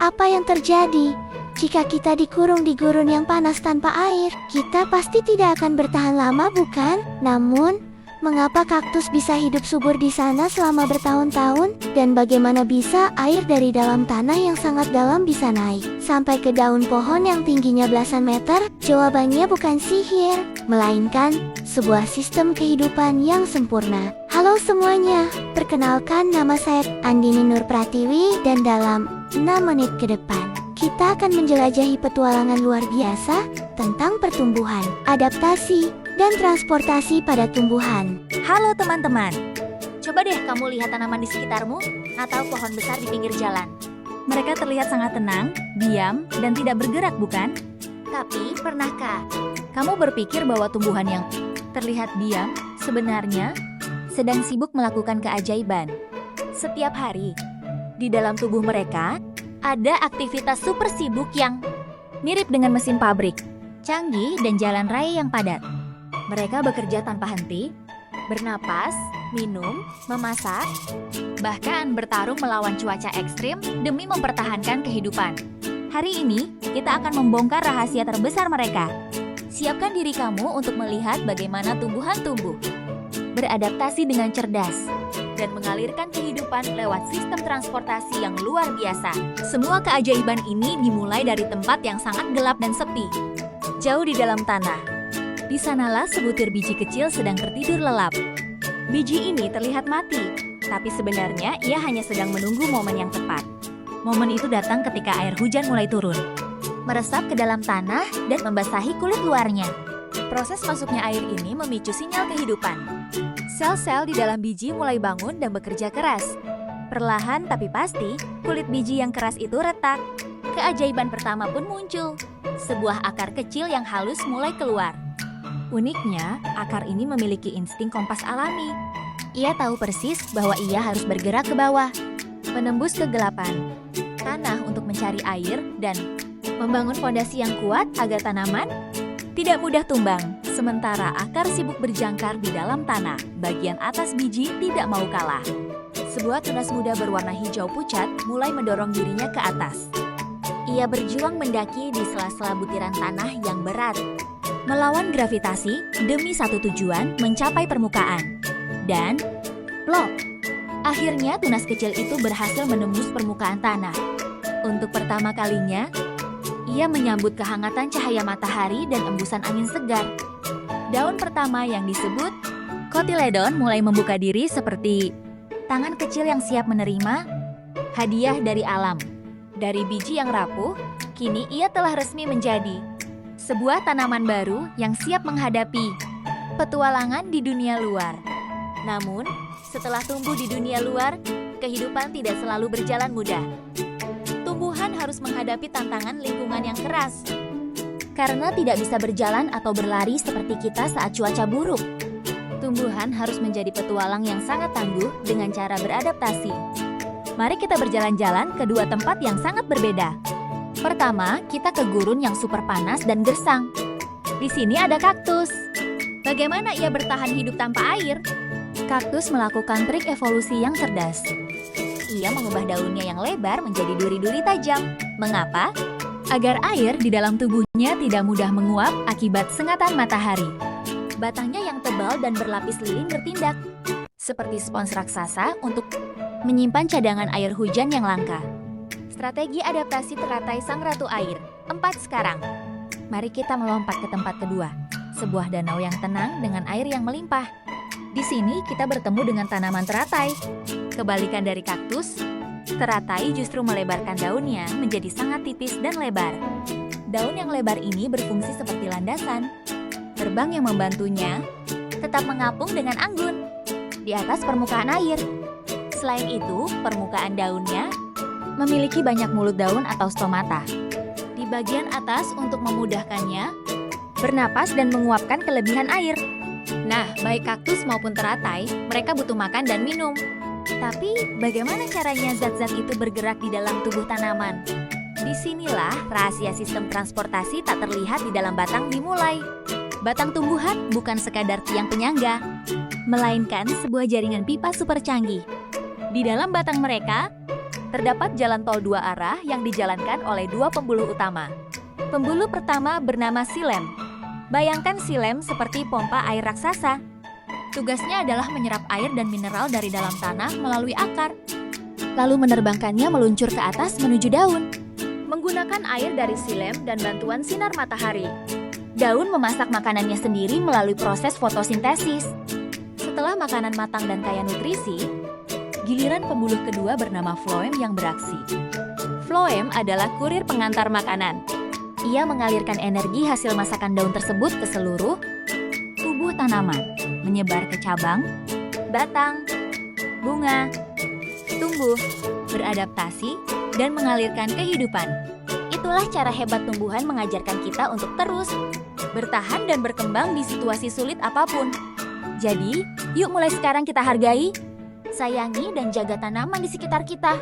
Apa yang terjadi? Jika kita dikurung di gurun yang panas tanpa air, kita pasti tidak akan bertahan lama, bukan? Namun, mengapa kaktus bisa hidup subur di sana selama bertahun-tahun? Dan bagaimana bisa air dari dalam tanah yang sangat dalam bisa naik sampai ke daun pohon yang tingginya belasan meter? Jawabannya bukan sihir, melainkan sebuah sistem kehidupan yang sempurna. Halo semuanya, perkenalkan nama saya Andini Nur Pratiwi dan dalam 6 menit ke depan kita akan menjelajahi petualangan luar biasa tentang pertumbuhan, adaptasi, dan transportasi pada tumbuhan. Halo teman-teman, coba deh kamu lihat tanaman di sekitarmu atau pohon besar di pinggir jalan. Mereka terlihat sangat tenang, diam, dan tidak bergerak, bukan? Tapi pernahkah kamu berpikir bahwa tumbuhan yang terlihat diam sebenarnya sedang sibuk melakukan keajaiban? Setiap hari, di dalam tubuh mereka ada aktivitas super sibuk yang mirip dengan mesin pabrik, canggih, dan jalan raya yang padat. Mereka bekerja tanpa henti, bernapas, minum, memasak, bahkan bertarung melawan cuaca ekstrim demi mempertahankan kehidupan. Hari ini, kita akan membongkar rahasia terbesar mereka. Siapkan diri kamu untuk melihat bagaimana tumbuhan tumbuh, beradaptasi dengan cerdas, dan mengalirkan kehidupan lewat sistem transportasi yang luar biasa. Semua keajaiban ini dimulai dari tempat yang sangat gelap dan sepi, jauh di dalam tanah. Di sanalah sebutir biji kecil sedang tertidur lelap. Biji ini terlihat mati, tapi sebenarnya ia hanya sedang menunggu momen yang tepat. Momen itu datang ketika air hujan mulai turun, meresap ke dalam tanah dan membasahi kulit luarnya. Proses masuknya air ini memicu sinyal kehidupan. Sel-sel di dalam biji mulai bangun dan bekerja keras. Perlahan tapi pasti, kulit biji yang keras itu retak. Keajaiban pertama pun muncul. Sebuah akar kecil yang halus mulai keluar. Uniknya, akar ini memiliki insting kompas alami. Ia tahu persis bahwa ia harus bergerak ke bawah, menembus kegelapan tanah untuk mencari air dan membangun fondasi yang kuat agar tanaman tidak mudah tumbang. Sementara akar sibuk berjangkar di dalam tanah, bagian atas biji tidak mau kalah. Sebuah tunas muda berwarna hijau pucat mulai mendorong dirinya ke atas. Ia berjuang mendaki di sela-sela butiran tanah yang berat, melawan gravitasi demi satu tujuan, mencapai permukaan. Dan, plop! Akhirnya tunas kecil itu berhasil menembus permukaan tanah. Untuk pertama kalinya, ia menyambut kehangatan cahaya matahari dan embusan angin segar. Daun pertama yang disebut kotiledon mulai membuka diri seperti tangan kecil yang siap menerima hadiah dari alam. Dari biji yang rapuh, kini ia telah resmi menjadi sebuah tanaman baru yang siap menghadapi petualangan di dunia luar. Namun, setelah tumbuh di dunia luar, kehidupan tidak selalu berjalan mudah. Tumbuhan harus menghadapi tantangan lingkungan yang keras, karena tidak bisa berjalan atau berlari seperti kita saat cuaca buruk. Tumbuhan harus menjadi petualang yang sangat tangguh dengan cara beradaptasi. Mari kita berjalan-jalan ke dua tempat yang sangat berbeda. Pertama, kita ke gurun yang super panas dan gersang. Di sini ada kaktus. Bagaimana ia bertahan hidup tanpa air? Kaktus melakukan trik evolusi yang cerdas. Ia mengubah daunnya yang lebar menjadi duri-duri tajam. Mengapa? Agar air di dalam tubuhnya tidak mudah menguap akibat sengatan matahari. Batangnya yang tebal dan berlapis lilin bertindak seperti spons raksasa untuk menyimpan cadangan air hujan yang langka. Strategi adaptasi teratai sang ratu air. 4 sekarang. Mari kita melompat ke tempat kedua. Sebuah danau yang tenang dengan air yang melimpah. Di sini kita bertemu dengan tanaman teratai. Kebalikan dari kaktus, teratai justru melebarkan daunnya menjadi sangat tipis dan lebar. Daun yang lebar ini berfungsi seperti landasan. Terbang yang membantunya tetap mengapung dengan anggun di atas permukaan air. Selain itu, permukaan daunnya memiliki banyak mulut daun atau stomata. Di bagian atas untuk memudahkannya bernapas dan menguapkan kelebihan air. Nah, baik kaktus maupun teratai, mereka butuh makan dan minum. Tapi, bagaimana caranya zat-zat itu bergerak di dalam tubuh tanaman? Disinilah rahasia sistem transportasi tak terlihat di dalam batang dimulai. Batang tumbuhan bukan sekadar tiang penyangga, melainkan sebuah jaringan pipa super canggih. Di dalam batang mereka, Terdapat jalan tol dua arah yang dijalankan oleh dua pembuluh utama. Pembuluh pertama bernama silem. Bayangkan silem seperti pompa air raksasa. Tugasnya adalah menyerap air dan mineral dari dalam tanah melalui akar, lalu menerbangkannya meluncur ke atas menuju daun. Menggunakan air dari silem dan bantuan sinar matahari, daun memasak makanannya sendiri melalui proses fotosintesis. Setelah makanan matang dan kaya nutrisi, giliran pembuluh kedua bernama floem yang beraksi. Floem adalah kurir pengantar makanan. Ia mengalirkan energi hasil masakan daun tersebut ke seluruh tubuh tanaman, menyebar ke cabang, batang, bunga, tumbuh, beradaptasi, dan mengalirkan kehidupan. Itulah cara hebat tumbuhan mengajarkan kita untuk terus bertahan dan berkembang di situasi sulit apapun. Jadi, yuk mulai sekarang kita hargai, sayangi, dan jaga tanaman di sekitar kita.